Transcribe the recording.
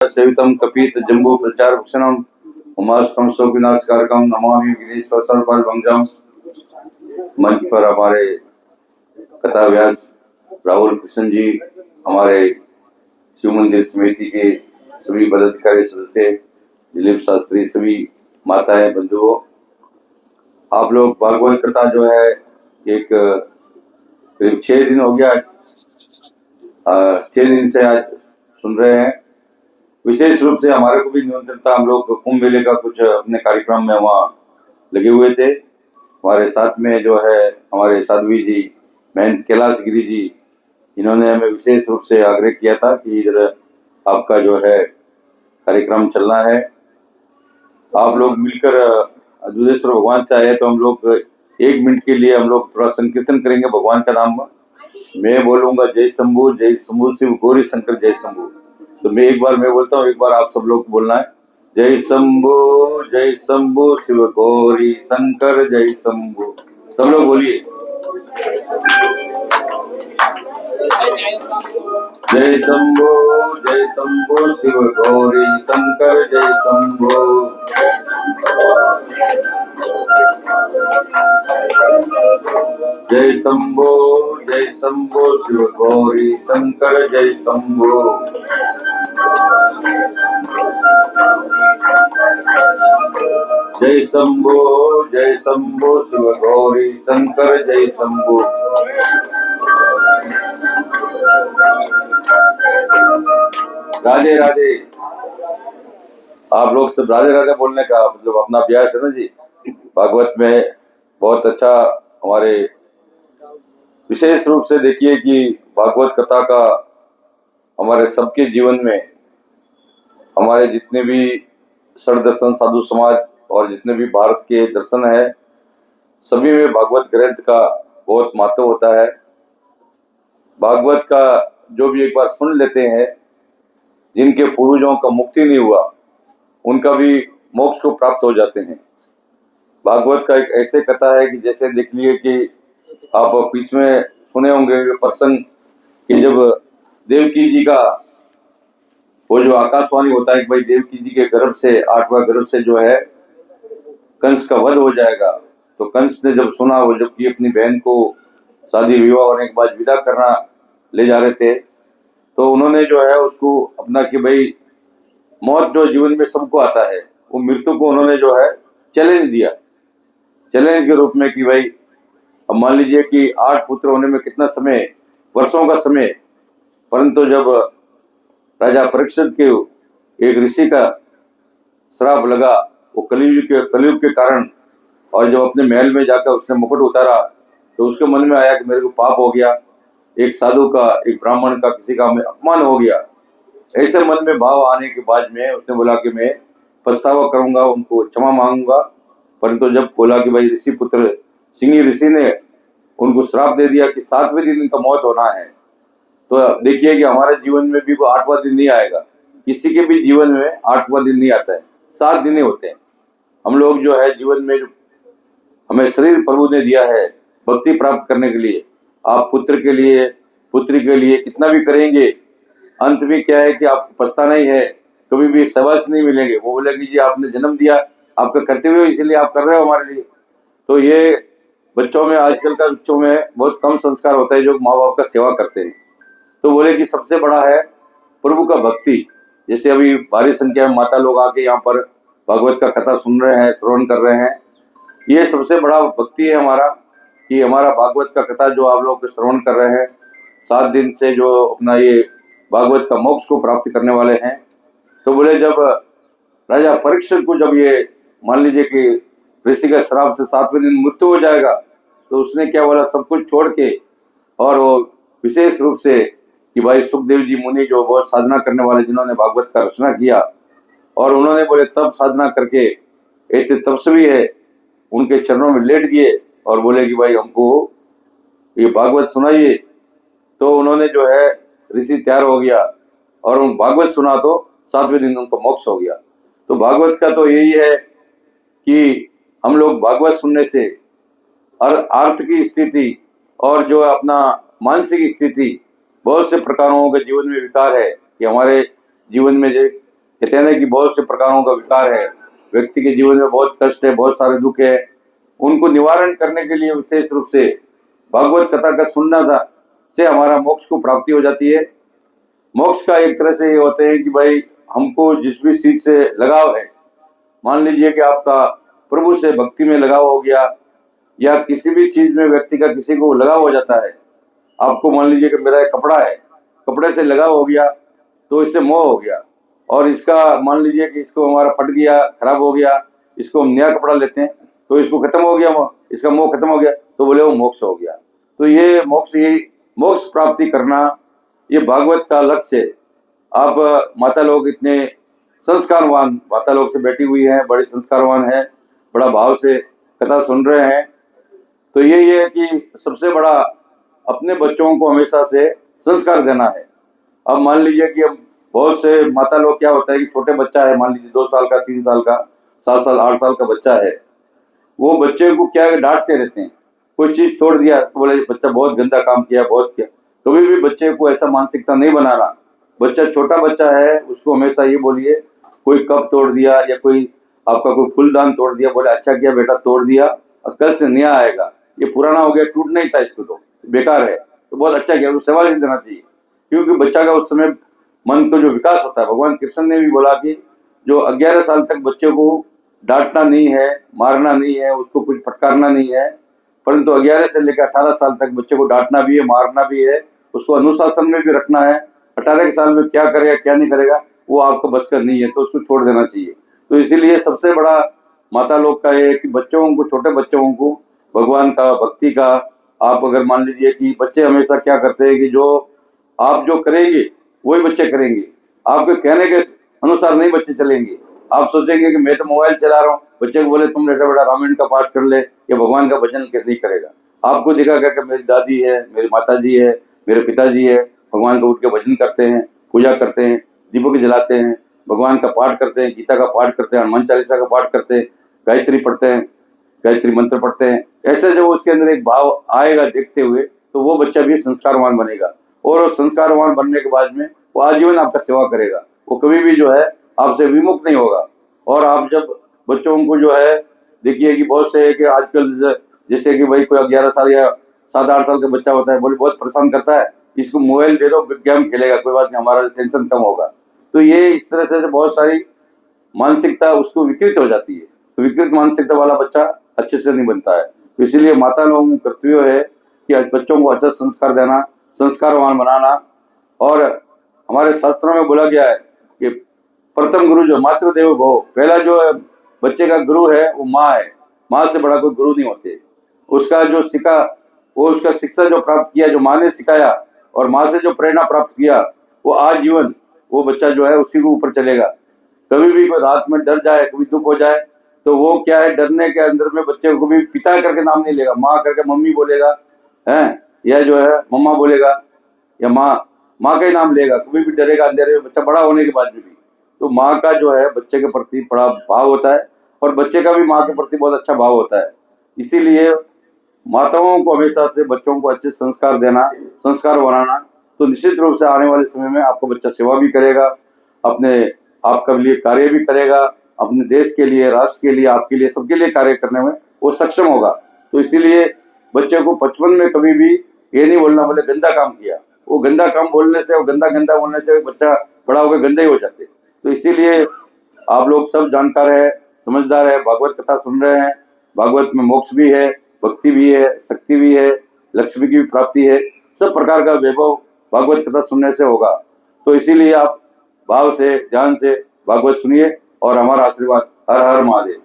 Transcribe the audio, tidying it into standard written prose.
सेवितम कपित जम्बू प्रचार भक्षणम उमास्तम सो विनाशकारकम नमामि विघ्नेश्वर सर्वपाल भंजम। मंच पर हमारे कथा व्यास राहुल कृष्ण जी, हमारे शिव मंदिर समिति के सभी पदाधिकारी सदस्य, दिलीप शास्त्री, सभी माताएं, बंधुओं, आप लोग भागवत कथा जो है एक करीब 6 दिन हो गया, 6 दिन से आज सुन रहे हैं। विशेष रूप से हमारे को भी निमंत्रण था, हम लोग कुंभ मेले का कुछ अपने कार्यक्रम में वहाँ लगे हुए थे। हमारे साथ में जो है हमारे साध्वी जी, महंत कैलाश गिरी जी, इन्होंने हमें विशेष रूप से आग्रह किया था कि इधर आपका जो है कार्यक्रम चलना है, आप लोग मिलकर दुधेश्वर भगवान से आए तो हम लोग 1 मिनट के लिए हम लोग थोड़ा संकीर्तन करेंगे भगवान का नाम। मैं बोलूंगा जय शंभू शिव गौरी शंकर जय शंभू। तो मैं एक बार मैं बोलता हूँ, एक बार आप सब लोग बोलना है। जय शंभू शिव गौरी शंकर जय शंभू। सब लोग बोलिए जय शंभू शिव गौरी शंकर जय शंभू। जय शंभू शिव गौरी शंकर जय शंभू। जय शंभू शिव गौरी शंकर जय शंभू। राधे राधे। आप लोग सब राधे राधे बोलने का मतलब अपना अभ्यास है ना जी। भागवत में बहुत अच्छा हमारे विशेष रूप से देखिए कि भागवत कथा का हमारे सबके जीवन में, हमारे जितने भी षड दर्शन साधु समाज और जितने भी भारत के दर्शन है, सभी में भागवत ग्रंथ का बहुत महत्व होता है। भागवत का जो भी एक बार सुन लेते हैं, जिनके पूर्वजों का मुक्ति नहीं हुआ, उनका भी मोक्ष को प्राप्त हो जाते हैं। भागवत का एक ऐसे कथा है कि जैसे देख लिए कि आप बीच में सुने होंगे प्रसंग कि जब देवकी जी का वो जो आकाशवाणी होता है कि भाई देवकी जी के गर्भ से 8वां गर्भ से जो है कंस का वध हो जाएगा, तो कंस ने जब सुना, वो जबकि अपनी बहन को शादी विवाह होने के बाद विदा करना ले जा रहे थे, तो उन्होंने जो है उसको अपना कि भाई मौत जो जीवन में सबको आता है, वो मृत्यु को उन्होंने जो है चैलेंज दिया, चैलेंज के रूप में कि भाई अब मान लीजिए कि 8 पुत्र होने में कितना समय, वर्षों का समय, परंतु जब राजा परीक्षित के एक ऋषि का श्राप लगा, वो कलयुग के कारण, और जब अपने महल में जाकर उसने मुकुट उतारा तो उसके मन में आया कि मेरे को पाप हो गया, एक साधु का, एक ब्राह्मण का, किसी का अपमान हो गया। ऐसे मन में भाव आने के बाद में उसने बोला कि मैं पछतावा करूंगा, उनको क्षमा मांगूंगा। परंतु जब बोला कि भाई ऋषि पुत्र सिंह ऋषि ने उनको श्राप दे दिया कि 7वें दिन इनका मौत होना है, तो देखिए कि हमारे जीवन में भी वो 8वां दिन नहीं आएगा, किसी के भी जीवन में 8वां दिन नहीं आता है, 7 दिन ही होते हैं। हम लोग जो है जीवन में जो हमें शरीर प्रभु ने दिया है भक्ति प्राप्त करने के लिए, आप पुत्र के लिए, पुत्री के लिए कितना भी करेंगे, अंत में क्या है कि आपको पछताना ही है, कभी भी शाबाश नहीं मिलेंगे। वो बोलेगी जी आपने जन्म दिया, आपका कर्तव्य इसलिए आप कर रहे हो हमारे लिए। तो ये बच्चों में, आजकल का बच्चों में बहुत कम संस्कार होता है जो माँ बाप का सेवा करते हैं। तो बोले कि सबसे बड़ा है प्रभु का भक्ति। जैसे अभी भारी संख्या में माता लोग आके यहाँ पर भागवत का कथा सुन रहे हैं, श्रवण कर रहे हैं, ये सबसे बड़ा भक्ति है हमारा कि हमारा भागवत का कथा जो आप लोग श्रवण कर रहे हैं, 7 दिन से जो अपना ये भागवत का मोक्ष को प्राप्त करने वाले हैं। तो बोले जब राजा परीक्षित को जब ये मान लीजिए कि ऋषि का श्राप से 7वें दिन मृत्यु हो जाएगा, तो उसने क्या बोला, सब कुछ छोड़ के, और वो विशेष रूप से कि भाई सुखदेव जी मुनि जो बहुत साधना करने वाले, जिन्होंने भागवत का रचना किया, और उन्होंने बोले तब साधना करके एक तपस्वी है, उनके चरणों में लेट गए और बोले कि भाई हमको ये भागवत सुनाइए। तो उन्होंने जो है ऋषि तैयार हो गया और उन भागवत सुना, तो 7वें दिन उनको मोक्ष हो गया। तो भागवत का तो यही है कि हम लोग भागवत सुनने से अर्थ की स्थिति और जो अपना मानसिक स्थिति, बहुत से प्रकारों के जीवन में विकार है कि हमारे जीवन में जो कहते हैं ना कि बहुत से प्रकारों का विकार है, व्यक्ति के जीवन में बहुत कष्ट है, बहुत सारे दुख है, उनको निवारण करने के लिए विशेष रूप से भागवत कथा का सुनना था से हमारा मोक्ष को प्राप्ति हो जाती है। मोक्ष का एक तरह से ये होते हैं कि भाई हमको जिस भी चीज से लगाव है, मान लीजिए कि आपका प्रभु से भक्ति में लगाव हो गया, या किसी भी चीज में व्यक्ति का किसी को लगाव हो जाता है। आपको मान लीजिए कि मेरा एक कपड़ा है, कपड़े से लगाव हो गया तो इससे मोह हो गया, और इसका मान लीजिए कि इसको हमारा फट गया, खराब हो गया, इसको हम नया कपड़ा लेते हैं तो इसको खत्म हो गया, इसका मोह खत्म हो गया, तो बोले वो मोक्ष हो गया। तो ये मोक्ष प्राप्ति करना ये भागवत का लक्ष्य है। आप माता लोग इतने संस्कारवान, माता लोग से बैठी हुई हैं, बड़े संस्कारवान है, बड़ा भाव से कथा सुन रहे हैं, तो ये है कि सबसे बड़ा अपने बच्चों को हमेशा से संस्कार देना है। अब मान लीजिए कि अब बहुत से माता लोग क्या होता है कि छोटे बच्चा है, मान लीजिए 2 साल का, 3 साल का, 7 साल 8 साल का बच्चा है, वो बच्चे को क्या डांटते रहते हैं, कोई चीज तोड़ दिया तो बोले बच्चा बहुत गंदा काम किया, बहुत किया। कभी भी बच्चे को ऐसा मानसिकता नहीं बनाना। बच्चा छोटा बच्चा है, उसको हमेशा ये बोलिए, कोई कप तोड़ दिया या कोई आपका कोई फूलदान तोड़ दिया, बोले अच्छा किया बेटा तोड़ दिया, कल से नया आएगा, ये पुराना हो गया, टूट नहीं था, इसको तो बेकार है, तो बहुत अच्छा किया, उसको सवाल ही देना चाहिए। क्योंकि बच्चा का उस समय मन को जो विकास होता है, भगवान कृष्ण ने भी बोला कि जो 11 साल तक बच्चे को डांटना नहीं है, मारना नहीं है, उसको कुछ फटकारना नहीं है, परंतु 11 से लेकर 18 साल तक बच्चे को डांटना भी है, मारना भी है, उसको अनुशासन में भी रखना है। 18 के साल में क्या करेगा क्या नहीं करेगा वो आपको बस का नहीं है, तो उसको छोड़ देना चाहिए। तो इसीलिए सबसे बड़ा माता लोग का है कि बच्चों को, छोटे बच्चों को भगवान का, भक्ति का, आप अगर मान लीजिए कि बच्चे हमेशा क्या करते हैं कि जो आप जो करेंगे वही बच्चे करेंगे, आपके कहने के अनुसार नहीं बच्चे चलेंगे। आप सोचेंगे कि मैं तो मोबाइल चला रहा हूँ, बच्चे को बोले तुम बेटा बेटा रामायण का पाठ कर ले या भगवान का भजन नहीं करेगा। आपको देखा कि मेरी दादी है, मेरी माता जी है, मेरे पिताजी है, भगवान का उठ के भजन करते हैं, पूजा करते हैं, दीपक जलाते हैं, भगवान का पाठ करते हैं, गीता का पाठ करते हैं, हनुमान चालीसा का पाठ करते हैं, गायत्री पढ़ते हैं, गायत्री मंत्र पढ़ते हैं। ऐसे जब उसके अंदर एक भाव आएगा देखते हुए, तो वो बच्चा भी संस्कारवान बनेगा, और संस्कारवान बनने के बाद में वो आजीवन आपका सेवा करेगा, वो कभी भी जो है आपसे विमुख नहीं होगा। और आप जब बच्चों को जो है देखिए कि बहुत से कि आजकल जैसे कि भाई कोई 11 साल या 7-8 साल का बच्चा होता है, बोले बहुत परेशान करता है, इसको मोबाइल दे दो, गेम खेलेगा, कोई बात नहीं, हमारा टेंशन कम होगा। तो ये इस तरह से बहुत सारी मानसिकता उसको विकृत हो जाती है, तो विकृत मानसिकता वाला बच्चा अच्छे से नहीं बनता है। तो इसीलिए माता लोगों का कर्तव्य है कि बच्चों को अच्छा संस्कार देना, संस्कारवान बनाना। और हमारे शास्त्रों में बोला गया है कि प्रथम गुरु जो मातृदेवो भव, पहला जो बच्चे का गुरु है वो माँ है, माँ से बड़ा कोई गुरु नहीं होते। उसका जो सीखा, वो उसका शिक्षा जो प्राप्त किया, जो माँ ने सिखाया, और माँ से जो प्रेरणा प्राप्त किया, वो आजीवन वो बच्चा जो है उसी के ऊपर चलेगा। कभी भी कोई रात में डर जाए, कभी दुख हो जाए, तो वो क्या है, डरने के अंदर में बच्चे को भी पिता करके नाम नहीं लेगा, माँ करके मम्मी बोलेगा है, या जो है मम्मा बोलेगा, या माँ का ही नाम लेगा। कभी भी डरेगा अंधेरे में बच्चा, बड़ा होने के बाद भी। तो माँ का जो है बच्चे के प्रति बड़ा भाव होता है, और बच्चे का भी माँ के प्रति बहुत अच्छा भाव होता है। इसीलिए माताओं को हमेशा से बच्चों को अच्छे संस्कार देना, संस्कार बनाना, तो निश्चित रूप से आने वाले समय में आपको बच्चा सेवा भी करेगा, अपने आपका लिए कार्य भी करेगा, अपने देश के लिए, राष्ट्र के लिए, आपके लिए, सबके लिए कार्य करने में वो सक्षम होगा। तो इसीलिए बच्चे को बचपन में कभी भी ये नहीं बोलना बोले गंदा काम किया, वो गंदा काम बोलने से, वो गंदा बोलने से बच्चा बड़ा होकर गंदे ही हो जाते। तो इसीलिए आप लोग सब जानकार है, समझदार है, भागवत कथा सुन रहे हैं। भागवत में मोक्ष भी है, भक्ति भी है, शक्ति भी है, लक्ष्मी की भी प्राप्ति है, सब प्रकार का वैभव भागवत कथा सुनने से होगा। तो इसीलिए आप भाव से, ध्यान से भागवत सुनिए, और हमारा आशीर्वाद। हर हर महादेव।